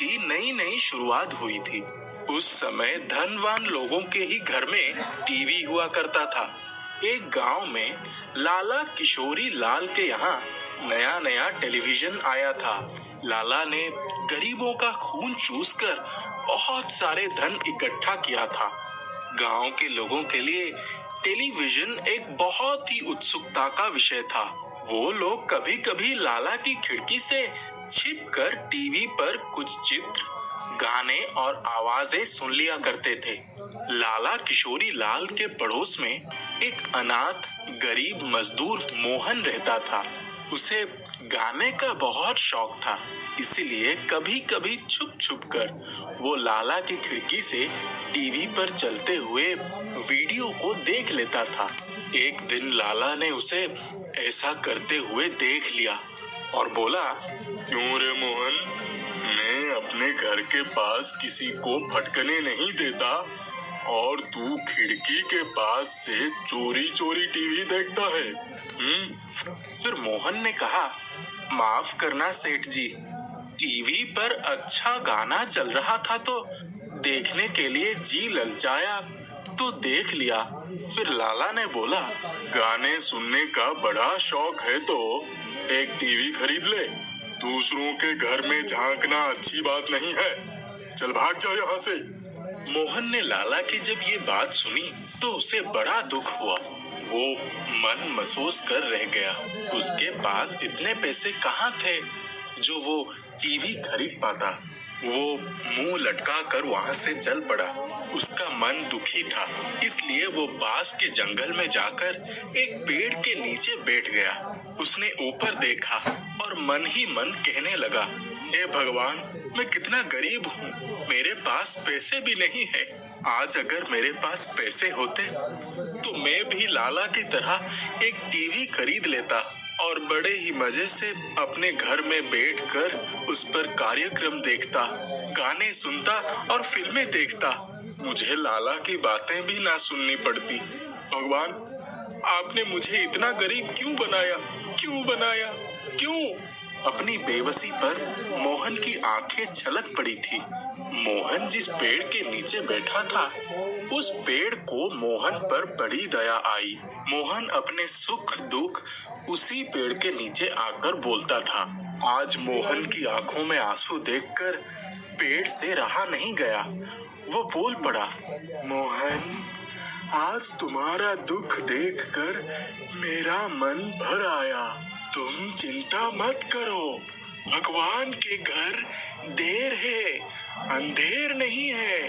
की नई नई शुरुआत हुई थी। उस समय धनवान लोगों के ही घर में टीवी हुआ करता था। एक गांव में लाला किशोरी लाल के यहाँ नया नया टेलीविजन आया था। लाला ने गरीबों का खून चूसकर बहुत सारे धन इकट्ठा किया था। गांव के लोगों के लिए टेलीविजन एक बहुत ही उत्सुकता का विषय था। वो लोग कभी कभी लाला की खिड़की से छिपकर टीवी पर कुछ चित्र, गाने और आवाजें सुन लिया करते थे। लाला किशोरी लाल के पड़ोस में एक अनाथ गरीब मजदूर मोहन रहता था। उसे गाने का बहुत शौक था, इसलिए कभी कभी छुप छुप कर वो लाला की खिड़की से टीवी पर चलते हुए वीडियो को देख लेता था। एक दिन लाला ने उसे ऐसा करते हुए देख लिया और बोला, क्यों रे मोहन, मैं अपने घर के पास किसी को फटकने नहीं देता और तू खिड़की के पास से चोरी चोरी टीवी देखता है। फिर मोहन ने कहा, माफ करना सेठ जी, टीवी पर अच्छा गाना चल रहा था तो देखने के लिए जी ललचाया तो देख लिया। फिर लाला ने बोला, गाने सुनने का बड़ा शौक है तो एक टीवी खरीद ले। दूसरों के घर में झांकना अच्छी बात नहीं है, चल भाग जा यहाँ से। मोहन ने लाला की जब ये बात सुनी तो उसे बड़ा दुख हुआ। वो मन महसूस कर रह गया। उसके पास इतने पैसे कहाँ थे जो वो टीवी खरीद पाता। वो मुंह लटका कर वहाँ से चल पड़ा। उसका मन दुखी था, इसलिए वो पास के जंगल में जाकर एक पेड़ के नीचे बैठ गया। उसने ऊपर देखा और मन ही मन कहने लगा, हे भगवान, मैं कितना गरीब हूँ, मेरे पास पैसे भी नहीं है। आज अगर मेरे पास पैसे होते तो मैं भी लाला की तरह एक टीवी खरीद लेता और बड़े ही मजे से अपने घर में बैठकर उस पर कार्यक्रम देखता, गाने सुनता और फिल्में देखता। मुझे लाला की बातें भी ना सुननी पड़ती। भगवान, आपने मुझे इतना गरीब क्यों बनाया, क्यों बनाया, क्यों? अपनी बेबसी पर मोहन की आंखें छलक पड़ी थी। मोहन जिस पेड़ के नीचे बैठा था, उस पेड़ को मोहन पर बड़ी दया आई। मोहन अपने सुख दुख उसी पेड़ के नीचे आकर बोलता था। आज मोहन की आंखों में आंसू देखकर पेड़ से रहा नहीं गया। वो बोल पड़ा, मोहन, आज तुम्हारा दुख देखकर मेरा मन भर आया। तुम चिंता मत करो, भगवान के घर देर है, अंधेर नहीं है।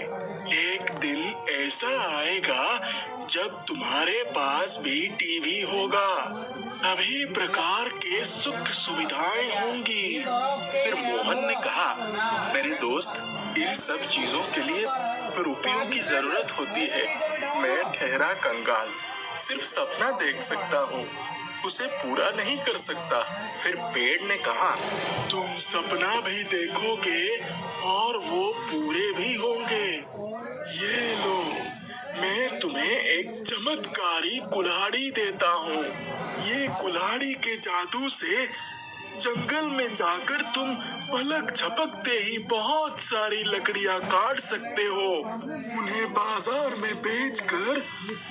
एक दिन ऐसा आएगा जब तुम्हारे पास भी टीवी होगा, सभी प्रकार के सुख सुविधाएं होंगी। फिर मोहन ने कहा, मेरे दोस्त, इन सब चीजों के लिए रुपयों की जरूरत होती है। मैं ठहरा कंगाल, सिर्फ सपना देख सकता हूँ, उसे पूरा नहीं कर सकता। फिर पेड़ ने कहा, तुम सपना भी देखोगे और वो पूरे भी होंगे। ये लो, मैं तुम्हें एक चमत्कारी कुल्हाड़ी देता हूँ। ये कुल्हाड़ी के जादू से जंगल में जाकर तुम पलक झपकते ही बहुत सारी लकड़ियां काट सकते हो। उन्हें बाजार में बेचकर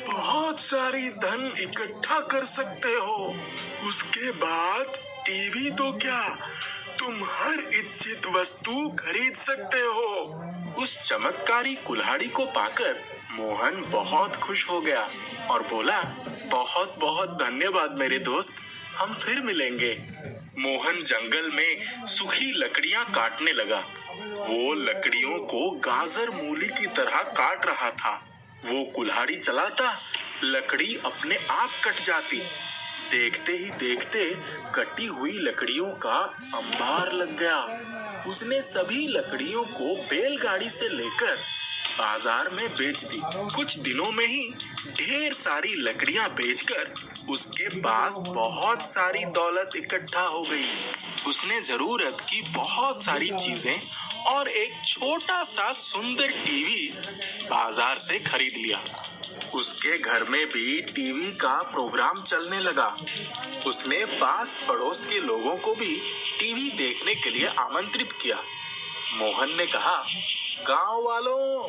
बहुत सारी धन इकट्ठा कर सकते हो। उसके बाद टीवी तो क्या, तुम हर इच्छित वस्तु खरीद सकते हो। उस चमत्कारी कुल्हाड़ी को पाकर मोहन बहुत खुश हो गया और बोला, बहुत बहुत धन्यवाद मेरे दोस्त, हम फिर मिलेंगे। मोहन जंगल में सूखी लकड़ियां काटने लगा। वो लकड़ियों को गाजर मूली की तरह काट रहा था। वो कुल्हाड़ी चलाता, लकड़ी अपने आप कट जाती। देखते ही देखते कटी हुई लकड़ियों का अंबार लग गया। उसने सभी लकड़ियों को बैलगाड़ी से लेकर बाजार में बेच दी। कुछ दिनों में ही ढेर सारी लकड़ियां बेचकर उसके पास बहुत सारी दौलत इकट्ठा हो गई। उसने जरूरत की बहुत सारी चीजें और एक छोटा सा सुंदर टीवी बाजार से खरीद लिया। उसके घर में भी टीवी का प्रोग्राम चलने लगा। उसने पास पड़ोस के लोगों को भी टीवी देखने के लिए आमंत्रित किया। मोहन ने कहा, गांव वालों,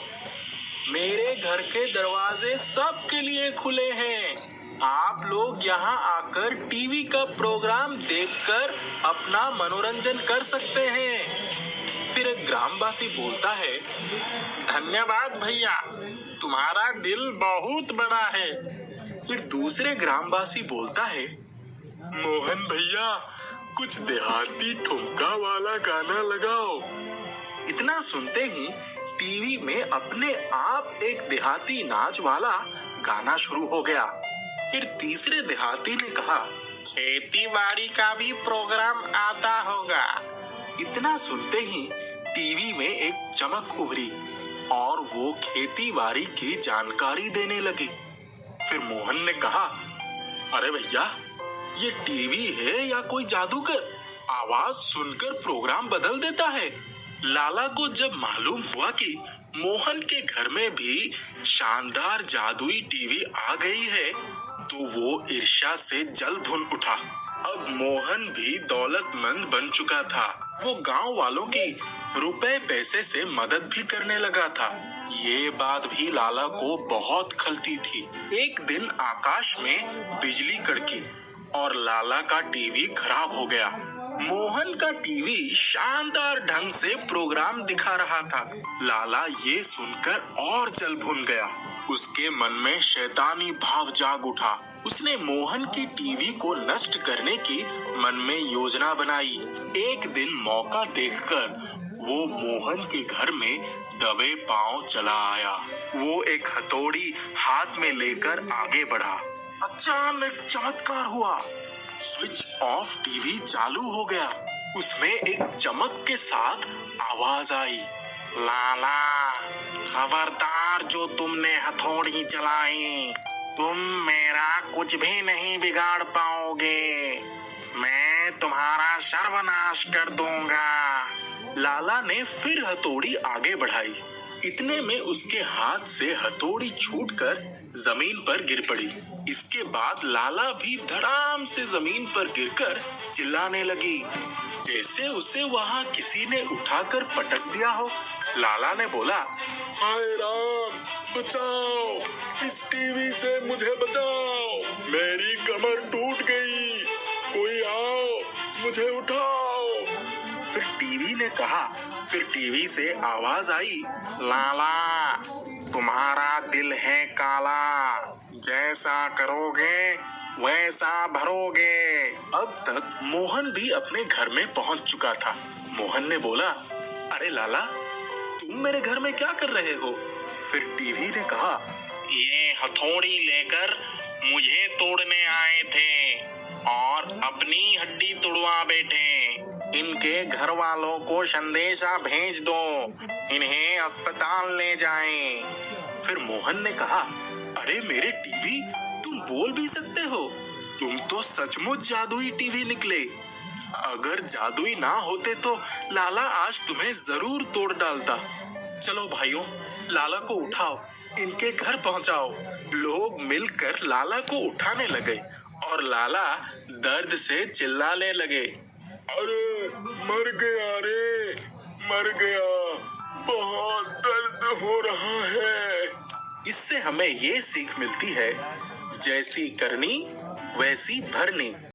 मेरे घर के दरवाजे सबके लिए खुले हैं। आप लोग यहाँ आकर टीवी का प्रोग्राम देखकर अपना मनोरंजन कर सकते हैं। फिर एक ग्रामवासी बोलता है, धन्यवाद भैया, तुम्हारा दिल बहुत बड़ा है। फिर दूसरे ग्रामवासी बोलता है, मोहन भैया, कुछ देहाती ठुमका वाला गाना लगाओ। इतना सुनते ही टीवी में अपने आप एक देहाती नाच वाला गाना शुरू हो गया। फिर तीसरे देहाती ने कहा, खेती बाड़ी का भी प्रोग्राम आता होगा। इतना सुनते ही टीवी में एक चमक उभरी और वो खेती बाड़ी की जानकारी देने लगी। फिर मोहन ने कहा, अरे भैया, ये टीवी है या कोई जादूगर? आवाज सुनकर प्रोग्राम बदल देता है। लाला को जब मालूम हुआ कि मोहन के घर में भी शानदार जादुई टीवी आ गई है, तो वो ईर्ष्या से जल भुन उठा। अब मोहन भी दौलतमंद बन चुका था। वो गांव वालों की रुपए पैसे से मदद भी करने लगा था। ये बात भी लाला को बहुत खलती थी। एक दिन आकाश में बिजली कड़की और लाला का टीवी खराब हो गया। मोहन का टीवी शानदार ढंग से प्रोग्राम दिखा रहा था। लाला ये सुनकर और जल भुन गया। उसके मन में शैतानी भाव जाग उठा। उसने मोहन की टीवी को नष्ट करने की मन में योजना बनाई। एक दिन मौका देखकर वो मोहन के घर में दबे पांव चला आया। वो एक हथौड़ी हाथ में लेकर आगे बढ़ा। अचानक चमत्कार हुआ। स्विच ऑफ टीवी चालू हो गया। उसमें एक चमक के साथ आवाज आई, लाला, खबरदार, जो तुमने हथौड़ी चलाई, तुम मेरा कुछ भी नहीं बिगाड़ पाओगे। मैं तुम्हारा सर्वनाश कर दूंगा। लाला ने फिर हथौड़ी आगे बढ़ाई। इतने में उसके हाथ से हथौड़ी छूटकर जमीन पर गिर पड़ी। इसके बाद लाला भी धड़ाम से जमीन पर गिरकर चिल्लाने लगी, जैसे उसे वहां किसी ने उठाकर पटक दिया हो। लाला ने बोला, हाय राम, बचाओ, इस टीवी से मुझे बचाओ, मेरी कमर टूट गई, कोई आओ, मुझे उठाओ। फिर टीवी से आवाज आई, लाला, तुम्हारा दिल है काला, जैसा करोगे वैसा भरोगे। अब तक मोहन भी अपने घर में पहुंच चुका था। मोहन ने बोला, अरे लाला, तुम मेरे घर में क्या कर रहे हो? फिर टीवी ने कहा, ये हथौड़ी लेकर मुझे तोड़ने आए थे और अपनी हड्डी तुड़वा बैठे। इनके घर वालों को संदेशा भेज दो, इन्हें अस्पताल ले जाएं। फिर मोहन ने कहा, अरे मेरे टीवी, तुम बोल भी सकते हो? तुम तो सचमुच जादुई टीवी निकले। अगर जादुई ना होते तो लाला आज तुम्हें जरूर तोड़ डालता। चलो भाइयों, लाला को उठाओ, इनके घर पहुंचाओ। लोग मिलकर लाला को उठाने लगे और लाला दर्द से चिल्लाने लगे, अरे मर गया रे, मर गया, बहुत दर्द हो रहा है। इससे हमें ये सीख मिलती है, जैसी करनी वैसी भरनी।